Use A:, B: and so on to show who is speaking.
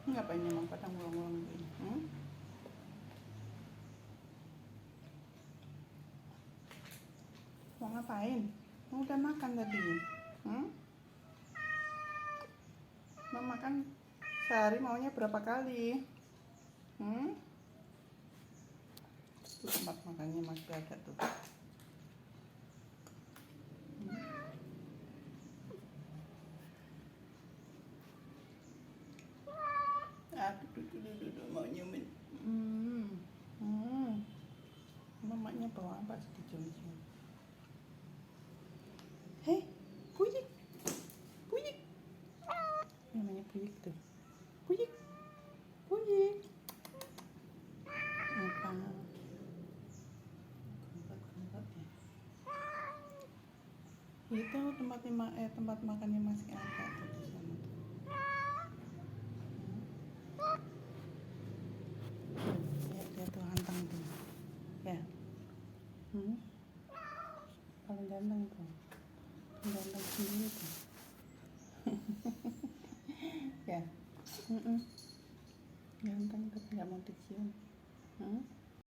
A: Ngapain emang pada ngulang-ngulang gini? Mau ngapain? Mau udah makan tadi? Mau makan sehari maunya berapa kali? Tuh tempat makannya masih ada tuh. Duduk, mau nyumin. Mamanya bawa apa sih dicium-cium? Hei, Puyik, Puyik. Namanya Puyik tuh. Puyik, Puyik. Apa? Keempat ya. Itu tempat makannya masih ada tuh di sana tuh. Dia tuh hantang tuh. Ya. Paling ganteng tuh. Ganteng sendiri tuh. Ya. Ganteng tapi nggak mau dicium.